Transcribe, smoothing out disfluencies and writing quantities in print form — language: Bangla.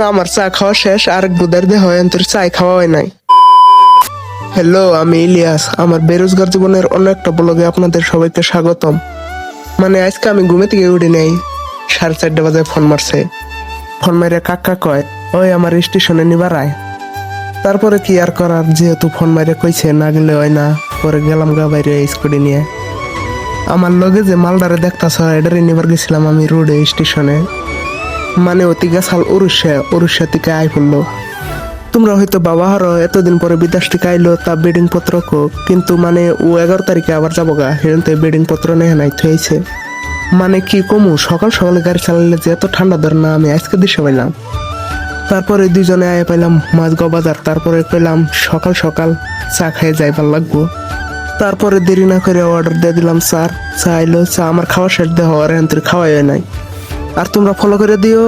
আমার চা খাওয়া শেষ, আরেক বুদার দেহ তোর চাই খাওয়া হয় নাই। হ্যালো, আমি ইলিয়াস। আমার বেরোজগার জীবনের অন্য একটা ব্লগে আপনাদের সবাইকে স্বাগতম। মানে আজকে আমি ঘুমে থেকে উঠি নাই, 4:30 বাজে ফোন মারছে। ফোন মারে কাকা কয়, ওই আমার স্টেশনে নিবার আয়। তারপরে কি আর করার, যেহেতু ফোন মারে কইছে না গেলে হয় না, পরে গেলাম গা বাইরে স্কুটি নিয়ে। আমার লগে যে মালদারে দেখতাছ এটারে নিবার গেছিলাম আমি রোডে স্টেশনে। মানে অতি গেছাল উড়িষ্যা থেকে আই পড়লো। তোমরা হয়তো বাবা হারো এতদিন পরে বিদেশ থেকে আইলো, তা বেডিং পত্র কিন্তু মানে ও 11 তারিখে আবার যাবো গা, হেন তো বেডিং পত্র নেই নাই থইছে। মানে কি কমু, সকাল সকালে গাড়ি চালালে যে এত ঠান্ডা ধরে না, আমি আজকে দিশে পাইলাম। তারপরে দুজনে আয় পাইলাম মাছগাঁও বাজার, তারপরে পেলাম সকাল সকাল চা খেয়ে যাইবার লাগবো। তারপরে দেরি না করে অর্ডার দিয়ে দিলাম চা আইলো, চা আমার খাওয়া শেষ দেওয়া আর খাওয়াই নাই। আর তোমরা ফলো করে দিও।